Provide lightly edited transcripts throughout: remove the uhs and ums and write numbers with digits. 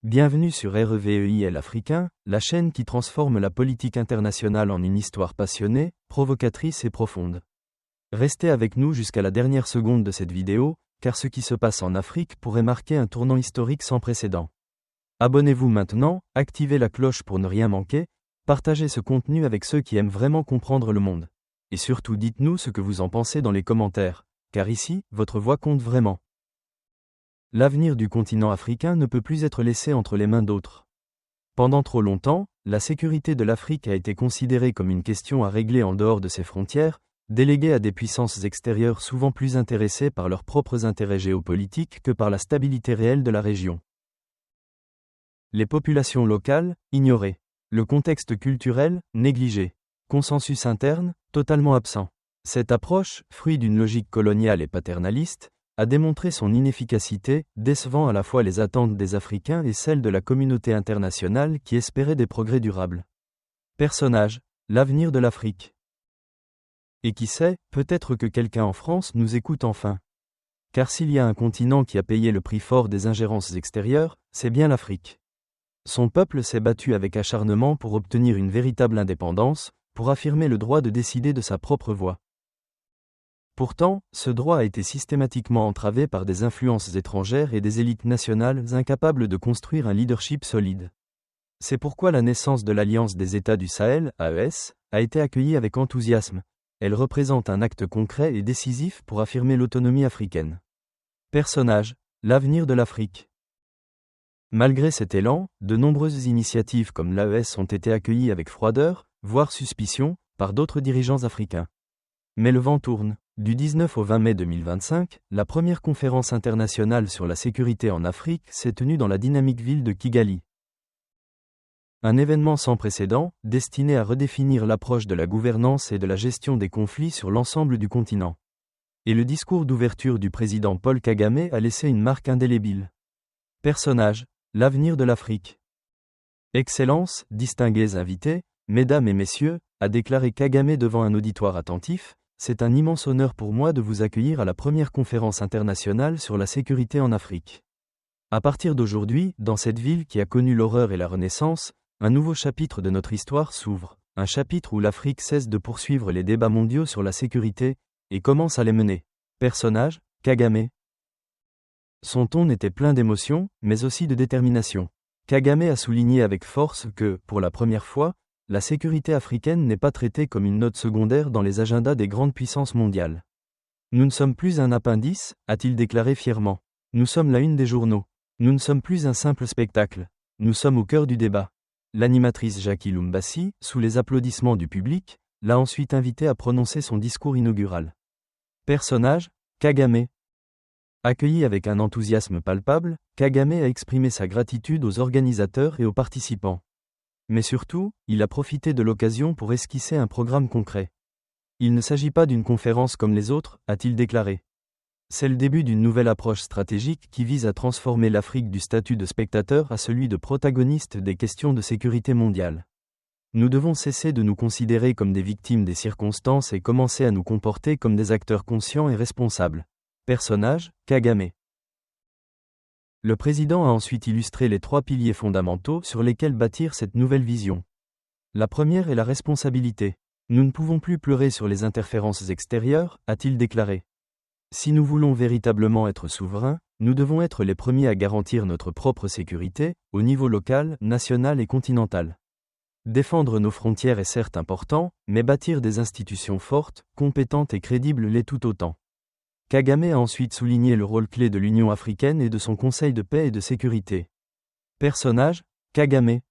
Bienvenue sur REVEIL Africain, la chaîne qui transforme la politique internationale en une histoire passionnée, provocatrice et profonde. Restez avec nous jusqu'à la dernière seconde de cette vidéo, car ce qui se passe en Afrique pourrait marquer un tournant historique sans précédent. Abonnez-vous maintenant, activez la cloche pour ne rien manquer, partagez ce contenu avec ceux qui aiment vraiment comprendre le monde. Et surtout dites-nous ce que vous en pensez dans les commentaires, car ici, votre voix compte vraiment. L'avenir du continent africain ne peut plus être laissé entre les mains d'autres. Pendant trop longtemps, la sécurité de l'Afrique a été considérée comme une question à régler en dehors de ses frontières, déléguée à des puissances extérieures souvent plus intéressées par leurs propres intérêts géopolitiques que par la stabilité réelle de la région. Les populations locales, ignorées. Le contexte culturel, négligé. Consensus interne, totalement absent. Cette approche, fruit d'une logique coloniale et paternaliste, a démontré son inefficacité, décevant à la fois les attentes des Africains et celles de la communauté internationale qui espérait des progrès durables. Personnage, l'avenir de l'Afrique. Et qui sait, peut-être que quelqu'un en France nous écoute enfin. Car s'il y a un continent qui a payé le prix fort des ingérences extérieures, c'est bien l'Afrique. Son peuple s'est battu avec acharnement pour obtenir une véritable indépendance, pour affirmer le droit de décider de sa propre voie. Pourtant, ce droit a été systématiquement entravé par des influences étrangères et des élites nationales incapables de construire un leadership solide. C'est pourquoi la naissance de l'Alliance des États du Sahel, AES, a été accueillie avec enthousiasme. Elle représente un acte concret et décisif pour affirmer l'autonomie africaine. Personnage, l'avenir de l'Afrique. Malgré cet élan, de nombreuses initiatives comme l'AES ont été accueillies avec froideur, voire suspicion, par d'autres dirigeants africains. Mais le vent tourne. Du 19 au 20 mai 2025, la première conférence internationale sur la sécurité en Afrique s'est tenue dans la dynamique ville de Kigali. Un événement sans précédent, destiné à redéfinir l'approche de la gouvernance et de la gestion des conflits sur l'ensemble du continent. Et le discours d'ouverture du président Paul Kagame a laissé une marque indélébile. Personnage, l'avenir de l'Afrique. Excellences, distingués invités, mesdames et messieurs, a déclaré Kagame devant un auditoire attentif. C'est un immense honneur pour moi de vous accueillir à la première conférence internationale sur la sécurité en Afrique. À partir d'aujourd'hui, dans cette ville qui a connu l'horreur et la Renaissance, un nouveau chapitre de notre histoire s'ouvre, un chapitre où l'Afrique cesse de poursuivre les débats mondiaux sur la sécurité, et commence à les mener. Personnage, Kagame. Son ton était plein d'émotion, mais aussi de détermination. Kagame a souligné avec force que, pour la première fois, la sécurité africaine n'est pas traitée comme une note secondaire dans les agendas des grandes puissances mondiales. Nous ne sommes plus un appendice, a-t-il déclaré fièrement. Nous sommes la une des journaux. Nous ne sommes plus un simple spectacle. Nous sommes au cœur du débat. L'animatrice Jackie Lumbassi, sous les applaudissements du public, l'a ensuite invité à prononcer son discours inaugural. Personnage, Kagame. Accueilli avec un enthousiasme palpable, Kagame a exprimé sa gratitude aux organisateurs et aux participants. Mais surtout, il a profité de l'occasion pour esquisser un programme concret. Il ne s'agit pas d'une conférence comme les autres, a-t-il déclaré. C'est le début d'une nouvelle approche stratégique qui vise à transformer l'Afrique du statut de spectateur à celui de protagoniste des questions de sécurité mondiale. Nous devons cesser de nous considérer comme des victimes des circonstances et commencer à nous comporter comme des acteurs conscients et responsables. Personnage, Kagame. Le président a ensuite illustré les 3 piliers fondamentaux sur lesquels bâtir cette nouvelle vision. La première est la responsabilité. Nous ne pouvons plus pleurer sur les interférences extérieures, a-t-il déclaré. Si nous voulons véritablement être souverains, nous devons être les premiers à garantir notre propre sécurité, au niveau local, national et continental. Défendre nos frontières est certes important, mais bâtir des institutions fortes, compétentes et crédibles l'est tout autant. Kagame a ensuite souligné le rôle clé de l'Union africaine et de son Conseil de paix et de sécurité. Personnage, Kagame.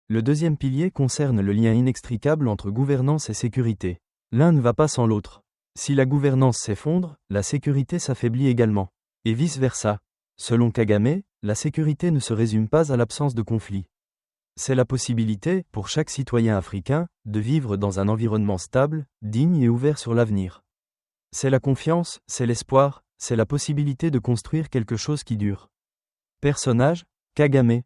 Le deuxième pilier concerne le lien inextricable entre gouvernance et sécurité. L'un ne va pas sans l'autre. Si la gouvernance s'effondre, la sécurité s'affaiblit également. Et vice-versa. Selon Kagame, la sécurité ne se résume pas à l'absence de conflit. C'est la possibilité, pour chaque citoyen africain, de vivre dans un environnement stable, digne et ouvert sur l'avenir. C'est la confiance, c'est l'espoir, c'est la possibilité de construire quelque chose qui dure. Personnage, Kagame.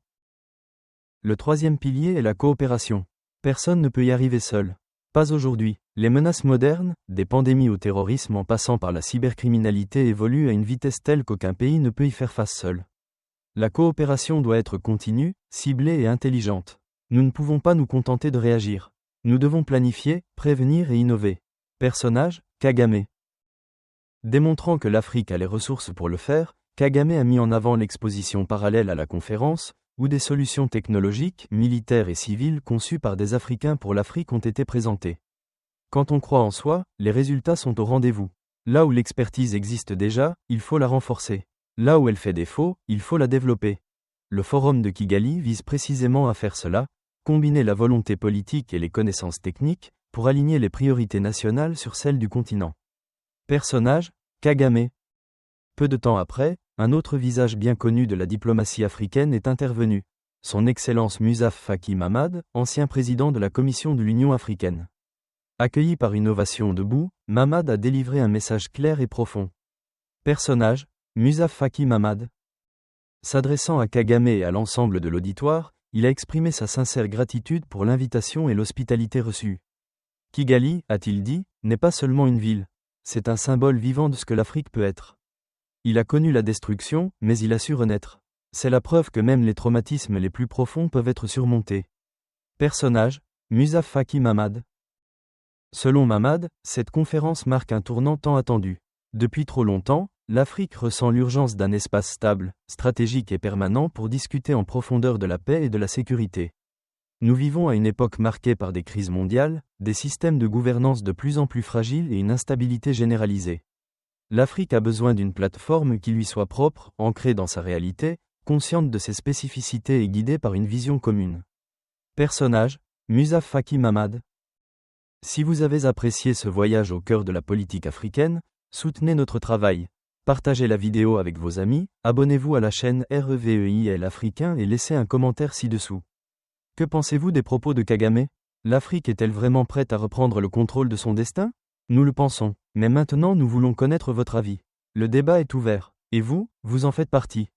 Le troisième pilier est la coopération. Personne ne peut y arriver seul. Pas aujourd'hui. Les menaces modernes, des pandémies au terrorisme en passant par la cybercriminalité évoluent à une vitesse telle qu'aucun pays ne peut y faire face seul. La coopération doit être continue, ciblée et intelligente. Nous ne pouvons pas nous contenter de réagir. Nous devons planifier, prévenir et innover. Personnage, Kagame. Démontrant que l'Afrique a les ressources pour le faire, Kagame a mis en avant l'exposition parallèle à la conférence, où des solutions technologiques, militaires et civiles conçues par des Africains pour l'Afrique ont été présentées. Quand on croit en soi, les résultats sont au rendez-vous. Là où l'expertise existe déjà, il faut la renforcer. Là où elle fait défaut, il faut la développer. Le forum de Kigali vise précisément à faire cela, combiner la volonté politique et les connaissances techniques, pour aligner les priorités nationales sur celles du continent. Personnage, Kagame. Peu de temps après, un autre visage bien connu de la diplomatie africaine est intervenu. Son Excellence Musa Faki Mahamat, ancien président de la Commission de l'Union africaine. Accueilli par une ovation debout, Mahamat a délivré un message clair et profond. Personnage, Musa Faki Mahamat. S'adressant à Kagame et à l'ensemble de l'auditoire, il a exprimé sa sincère gratitude pour l'invitation et l'hospitalité reçue. Kigali, a-t-il dit, n'est pas seulement une ville. C'est un symbole vivant de ce que l'Afrique peut être. Il a connu la destruction, mais il a su renaître. C'est la preuve que même les traumatismes les plus profonds peuvent être surmontés. Personnage, Musa Faki Mahamat. Selon Mahamat, cette conférence marque un tournant tant attendu. Depuis trop longtemps, l'Afrique ressent l'urgence d'un espace stable, stratégique et permanent pour discuter en profondeur de la paix et de la sécurité. Nous vivons à une époque marquée par des crises mondiales, des systèmes de gouvernance de plus en plus fragiles et une instabilité généralisée. L'Afrique a besoin d'une plateforme qui lui soit propre, ancrée dans sa réalité, consciente de ses spécificités et guidée par une vision commune. Personnage, Musa Faki Mahamat. Si vous avez apprécié ce voyage au cœur de la politique africaine, soutenez notre travail. Partagez la vidéo avec vos amis, abonnez-vous à la chaîne REVEIL Africain et laissez un commentaire ci-dessous. Que pensez-vous des propos de Kagame? L'Afrique est-elle vraiment prête à reprendre le contrôle de son destin? Nous le pensons, mais maintenant nous voulons connaître votre avis. Le débat est ouvert, et vous en faites partie.